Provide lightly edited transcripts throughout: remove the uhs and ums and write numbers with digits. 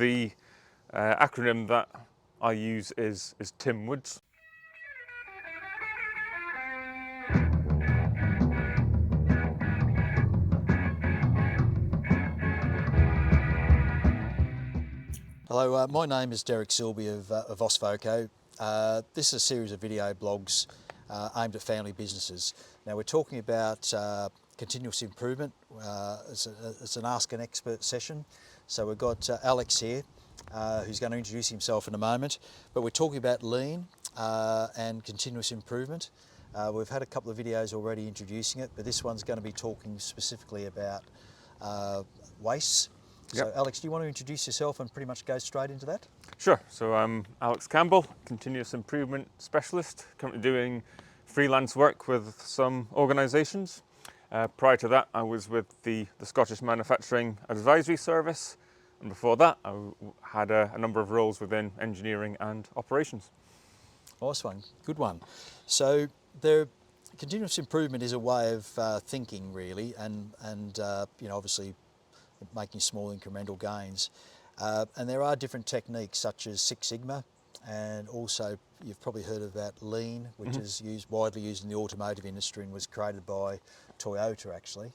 The acronym that I use is Tim Woods. Hello, my name is Derek Silby of Osfoco. This is a series of video blogs aimed at family businesses. Now we're talking about continuous improvement. It's an Ask an Expert session. So we've got Alex here, who's going to introduce himself in a moment. But we're talking about lean and continuous improvement. We've had a couple of videos already introducing it, but this one's going to be talking specifically about wastes. So Yep. Alex, do you want to introduce yourself and pretty much go straight into that? Sure. So I'm Alex Campbell, continuous improvement specialist, currently doing freelance work with some organisations. Prior to that, I was with the Scottish Manufacturing Advisory Service, and before that, I had a number of roles within engineering and operations. Nice one, good one. So continuous improvement is a way of thinking, really, and obviously making small incremental gains. And there are different techniques such as Six Sigma, and also you've probably heard of that lean, which is widely used in the automotive industry and was created by Toyota actually,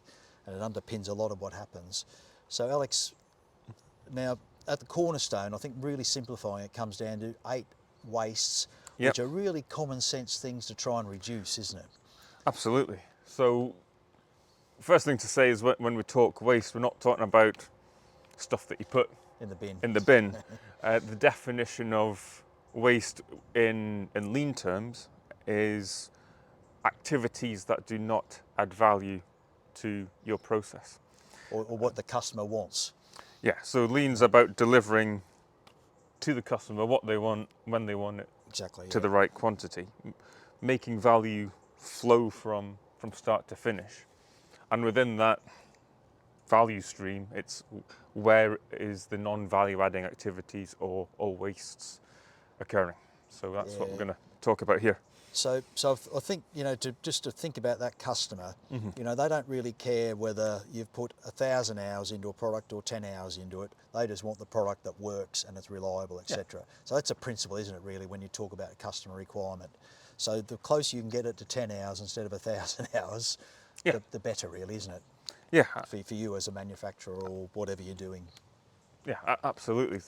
and it underpins a lot of what happens. So Alex, now at the cornerstone, I think really simplifying it comes down to 8 wastes, Yep. which are really common sense things to try and reduce, isn't it? Absolutely. So first thing to say is when we talk waste, we're not talking about stuff that you put In the bin. in the bin. The definition of waste in lean terms is activities that do not add value to your process. Or what the customer wants. Yeah, so lean's about delivering to the customer what they want, when they want it, Exactly. to the right quantity, making value flow from start to finish. And within that value stream, it's where is the non-value adding activities or wastes occurring. So that's what we're going to talk about here. So I think, to think about that customer, they don't really care whether you've put 1,000 hours into a product or 10 hours into it. They just want the product that works and it's reliable, etc. Yeah. So that's a principle, isn't it, really, when you talk about a customer requirement. So the closer you can get it to 10 hours instead of 1,000 hours, the better, really, isn't it? Yeah. For you as a manufacturer or whatever you're doing. Yeah, absolutely.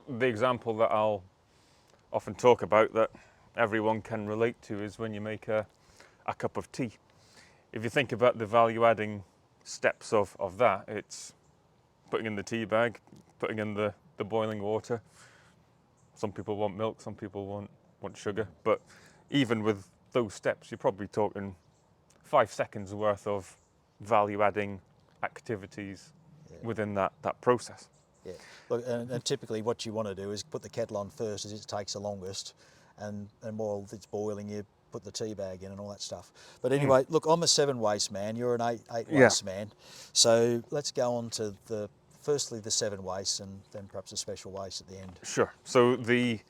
The example that I'll often talk about that everyone can relate to is when you make a cup of tea. If you think about the value-adding steps of that, it's putting in the tea bag, putting in the boiling water. Some people want milk, some people want sugar, but even with those steps, you're probably talking 5 seconds worth of value-adding activities within that process. Yeah, look, and typically what you want to do is put the kettle on first, as it takes the longest, and while it's boiling, you put the tea bag in and all that stuff. But anyway, look, I'm a 7 waste man. You're an 8 waste man. So let's go on to firstly the 7 wastes, and then perhaps a special waste at the end. Sure. So the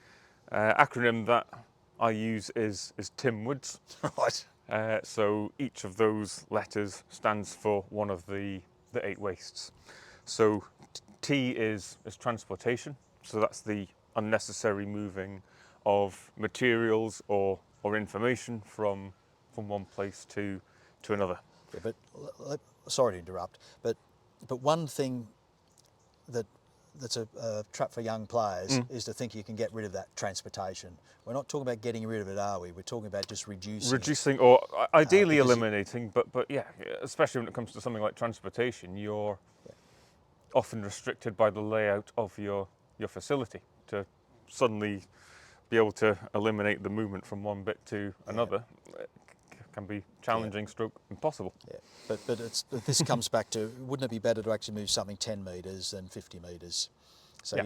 acronym that I use is Tim Woods. Right. So each of those letters stands for one of the 8 wastes. So T is transportation. So that's the unnecessary moving of materials or information from one place to another. Yeah, but sorry to interrupt, but one thing that's a trap for young players is to think you can get rid of that transportation. We're not talking about getting rid of it, are we? We're talking about just reducing or ideally eliminating, but yeah, especially when it comes to something like transportation, you're often restricted by the layout of your facility. To suddenly be able to eliminate the movement from one bit to another can be challenging, stroke impossible. Yeah, but this comes back to, wouldn't it be better to actually move something 10 metres than 50 metres? So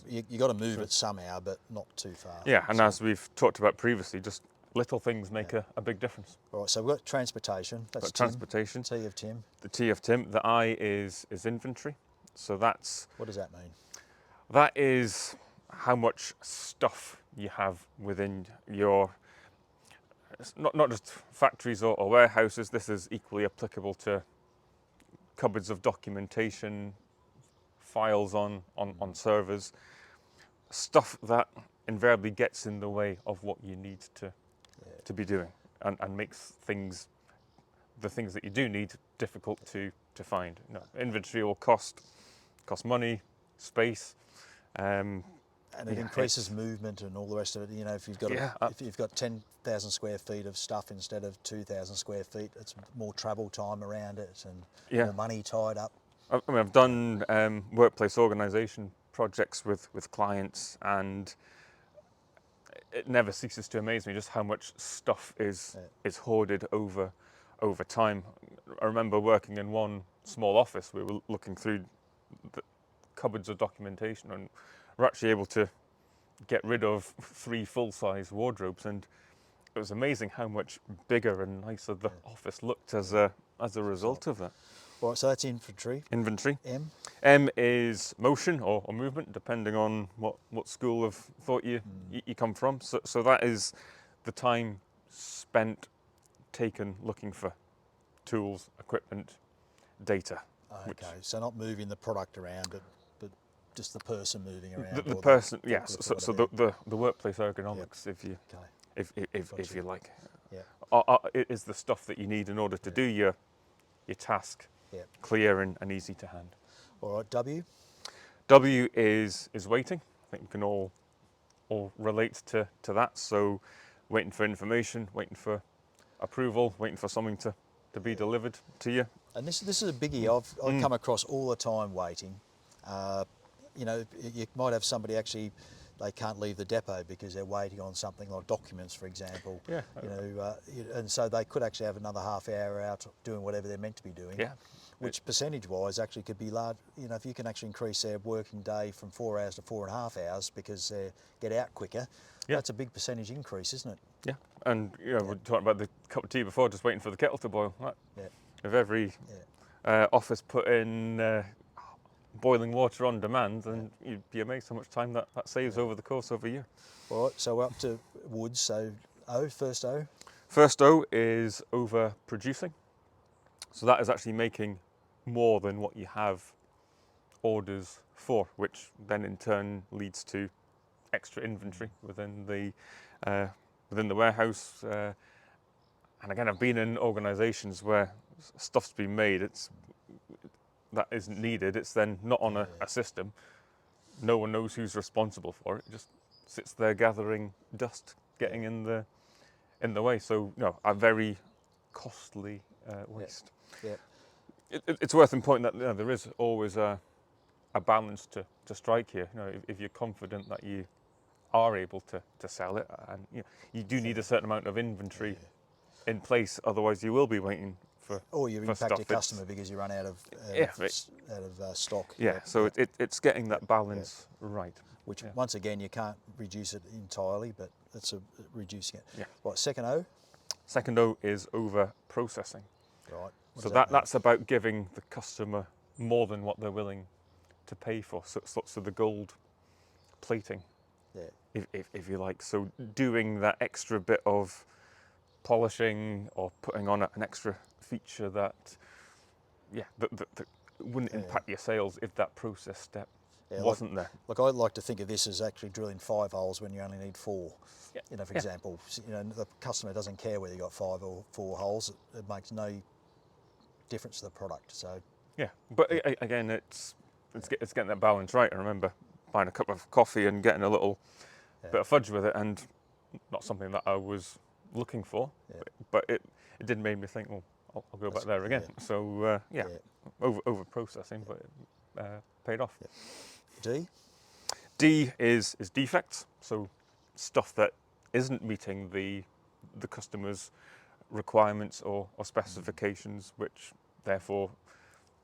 you got to move it somehow, but not too far. Yeah, and as we've talked about previously, just little things make a big difference. All right, so we've got transportation. That's Tim. Transportation. T of Tim. The T of Tim. The I is inventory. So that's... What does that mean? That is how much stuff you have within your, not just factories or warehouses. This is equally applicable to cupboards of documentation, files on servers, stuff that invariably gets in the way of what you need to be doing, and makes the things that you do need difficult to find. You know, inventory will cost money, space, and it increases movement and all the rest of it. You know, if you've got if you've got 10,000 square feet of stuff instead of 2,000 square feet, it's more travel time around it and more money tied up. I mean, I've done workplace organisation projects with clients, and it never ceases to amaze me just how much stuff is hoarded over time. I remember working in one small office. We were looking through the cupboards of documentation, and we're actually able to get rid of 3 full-size wardrobes, and it was amazing how much bigger and nicer the office looked as a result of that. Right, so that's inventory. Inventory. M? M is motion or movement, depending on what school of thought you come from. So that is the time spent taken looking for tools, equipment, data. Okay, so not moving the product around, but just the person moving around. The person, yes. So the workplace ergonomics, if you like, is the stuff that you need in order to do your task clear and easy to hand. All right, W? W is waiting. I think we can all relate to that. So waiting for information, waiting for approval, waiting for something to be delivered to you. And this is a biggie I come across all the time, waiting. You know, you might have somebody actually, they can't leave the depot because they're waiting on something like documents, for example. Yeah. You know, and so they could actually have another half hour out doing whatever they're meant to be doing. Yeah. Which percentage-wise actually could be large. You know, if you can actually increase their working day from 4 hours to 4.5 hours because they get out quicker, that's a big percentage increase, isn't it? Yeah. And you know, we're talking about the cup of tea before, just waiting for the kettle to boil. If every office put in boiling water on demand, then you'd be amazed how much time that saves over the course of a year. All right, so we're up to woods. So O, first O. First O is overproducing. So that is actually making more than what you have orders for, which then in turn leads to extra inventory within the warehouse. And again, I've been in organisations where stuff's been made, that isn't needed. It's then not on a system. No one knows who's responsible for it. It just sits there gathering dust, getting in the way. So, you know, a very costly waste. It's worth pointing that there is always a balance to strike here. You know, if you're confident that you are able to sell it, and you do need a certain amount of inventory in place, otherwise you will be waiting for. Or you impact your customer because you run out of stock. So it's getting that balance right. Which once again you can't reduce it entirely, but it's reducing it. Right, second O. Second O is over processing. Right. So that's about giving the customer more than what they're willing to pay for. So the gold plating, if you like. So doing that extra bit of polishing or putting on an extra feature that wouldn't impact your sales if that process step wasn't there. Look, I like to think of this as actually drilling 5 holes when you only need 4. You know, for example, you know, the customer doesn't care whether you got 5 or 4 holes. It makes no difference to the product. So but again, it's getting that balance right. I remember buying a cup of coffee and getting a little bit of fudge with it, and not something that I was looking for, but it did make me think, well, I'll go back there again. So over processing, but it paid off. D is defects. So stuff that isn't meeting the customer's requirements or specifications, which therefore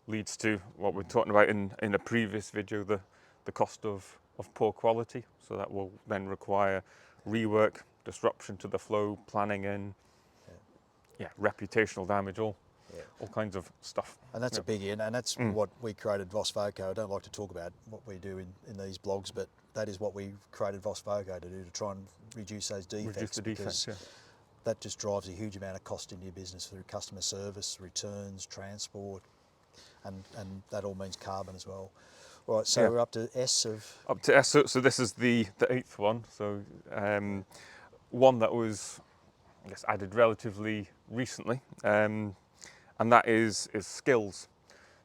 leads to what we're talking about in a previous video, the cost of poor quality. So that will then require rework, disruption to the flow, planning in, reputational damage, all kinds of stuff. And that's a biggie, and that's what we created Voco. I don't like to talk about what we do in these blogs, but that is what we created Voco to do, to try and reduce those defects. Because that just drives a huge amount of cost into your business through customer service, returns, transport, and that all means carbon as well. Right, so Yeah. we're up to S of... Up to S. So this is the 8th one. So one that was, I guess, added relatively recently, and that is skills.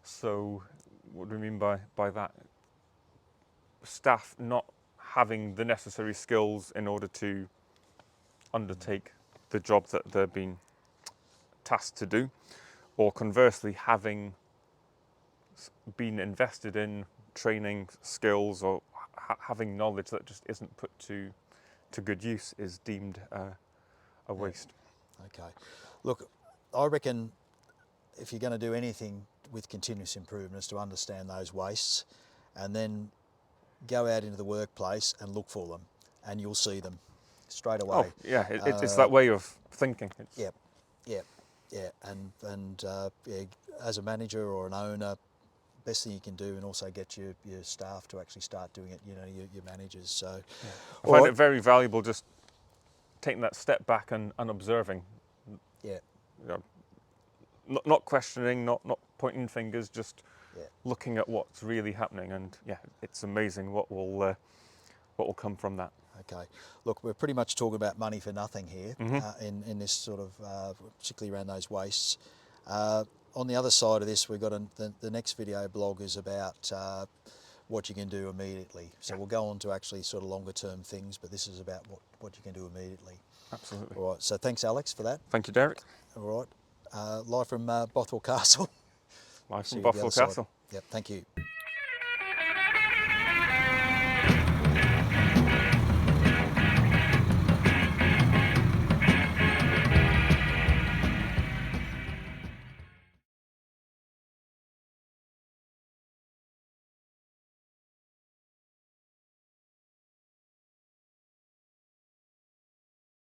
So what do we mean by that? Staff not having the necessary skills in order to undertake the job that they're being tasked to do, or conversely having been invested in training skills or having knowledge that just isn't put to good use is deemed a waste. Okay. Look, I reckon if you're going to do anything with continuous improvement is to understand those wastes and then go out into the workplace and look for them, and you'll see them straight away. Oh, yeah, it's that way of thinking. Yeah, yeah, yeah. Yeah, as a manager or an owner, best thing you can do, and also get your staff to actually start doing it, you know, your managers. So Yeah. I find it very valuable just taking that step back and observing. Yeah. You know, not questioning, not pointing fingers, just looking at what's really happening, and yeah, it's amazing what will come from that. Okay, look, we're pretty much talking about money for nothing here in this sort of, particularly around those wastes. On the other side of this, we've got the next video blog is about what you can do immediately. So we'll go on to actually sort of longer term things, but this is about what you can do immediately. Absolutely. All right, so thanks Alex for that. Thank you, Derek. All right, live from Bothwell Castle. Live See from you at the Bothwell other side. Castle. Yep, thank you.